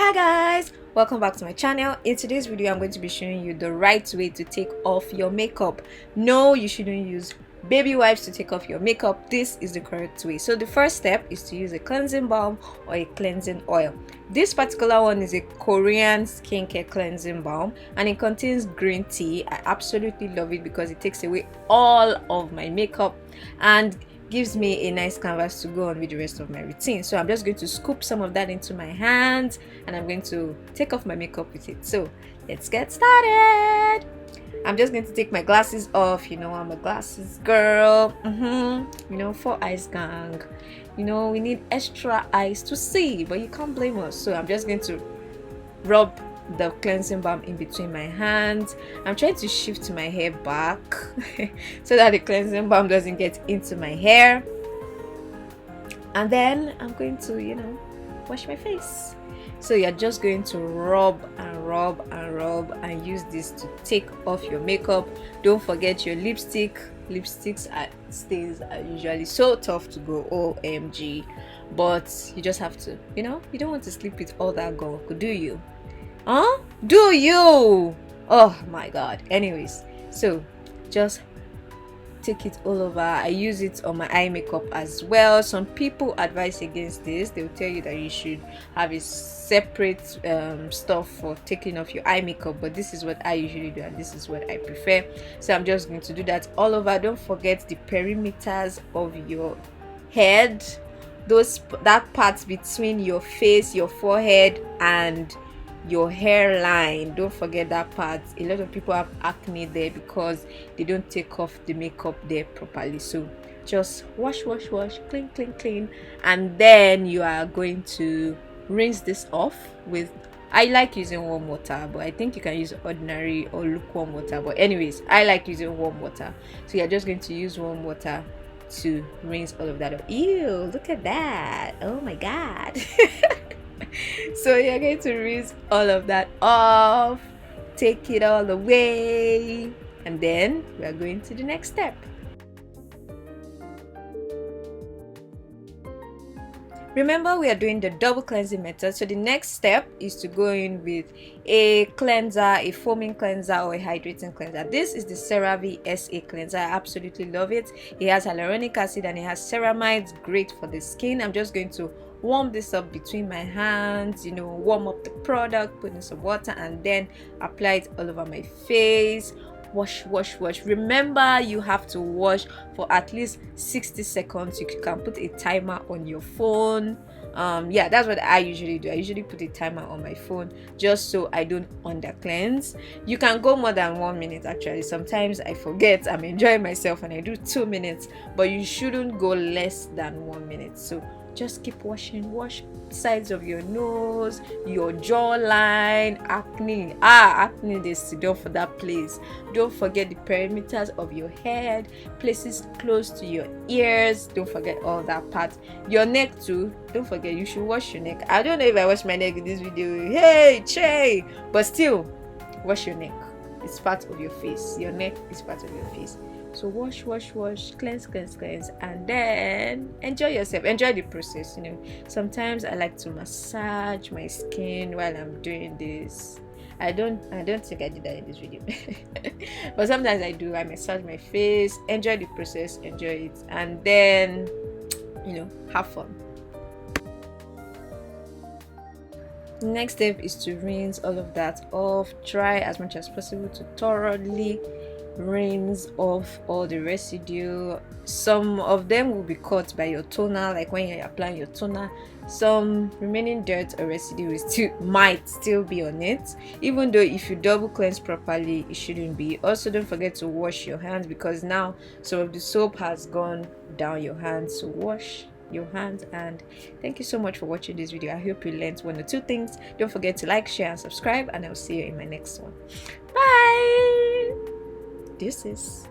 Hi guys, welcome back to my channel. In today's video I'm going to be showing you the right way to take off your makeup. No, you shouldn't use baby wipes to take off your makeup. This is the correct way. So the first step is to use a cleansing balm or a cleansing oil. This particular one is a Korean skincare cleansing balm and it contains green tea. I absolutely love it because it takes away all of my makeup and gives me a nice canvas to go on with the rest of my routine. So I'm just going to scoop some of that into my hands and I'm going to take off my makeup with it. So let's get started. I'm just going to take my glasses off. You know, I'm a glasses girl. You know, for eyes gang. You know, we need extra eyes to see, but you can't blame us. So I'm just going to rub the cleansing balm in between my hands. I'm trying to shift my hair back so that the cleansing balm doesn't get into my hair, and then I'm going to, you know, wash my face. So you're just going to rub and rub and rub and use this to take off your makeup. Don't forget your lipstick. Lipsticks stains are usually so tough to go, OMG, but you just have to, you know, you don't want to sleep with all that gunk, do you? Do you? Oh my god. Anyways, so just take it all over. I use it on my eye makeup as well. Some people advise against this. They'll tell you that you should have a separate stuff for taking off your eye makeup, but this is what I usually do and this is what I prefer. So I'm just going to do that all over. Don't forget the perimeters of your head, that part between your face, your forehead and your hairline. Don't forget that part. A lot of people have acne there because they don't take off the makeup there properly. So just wash, clean, and then you are going to rinse this off with, I like using warm water, but I think you can use ordinary or lukewarm water, but anyways, I like using warm water. So you're just going to use warm water to rinse all of that off. Ew, look at that. Oh my god. So you're going to rinse all of that off, take it all away, and then we are going to the next step. Remember, we are doing the double cleansing method. So the next step is to go in with a cleanser, a foaming cleanser or a hydrating cleanser. This is the Cerave SA cleanser. I absolutely love it. It has hyaluronic acid and it has ceramides, great for the skin. I'm just going to warm this up between my hands, you know, warm up the product, put in some water and then apply it all over my face. Wash. Remember, you have to wash for at least 60 seconds. You can put a timer on your phone. Yeah, that's what I usually do. I usually put a timer on my phone just so I don't under cleanse. You can go more than 1 minute actually. Sometimes I forget, I'm enjoying myself and I do 2 minutes, but you shouldn't go less than 1 minute. So just keep washing. Wash sides of your nose, your jawline, acne. Acne, they sit down for that place. Don't forget the perimeters of your head, places close to your ears. Don't forget all that part. Your neck too. Don't forget, you should wash your neck. I don't know if I wash my neck in this video. Hey, Che! But still, wash your neck. It's part of your face. Your neck is part of your face. So wash, cleanse, and then enjoy yourself. Enjoy the process. You know, sometimes I like to massage my skin while I'm doing this. I don't think I did that in this video, but sometimes I do. I massage my face. Enjoy the process. Enjoy it, and then, you know, have fun. The next step is to rinse all of that off. Try as much as possible to thoroughly rinse off all the residue. Some of them will be caught by your toner, like when you're applying your toner. Some remaining dirt or residue might still be on it, even though if you double cleanse properly it shouldn't be. Also, don't forget to wash your hands because now some of the soap has gone down your hands. So wash your hands. And thank you so much for watching this video. I hope you learned 1 or 2 things. Don't forget to like, share and subscribe, and I'll see you in my next one. Bye. Deuces.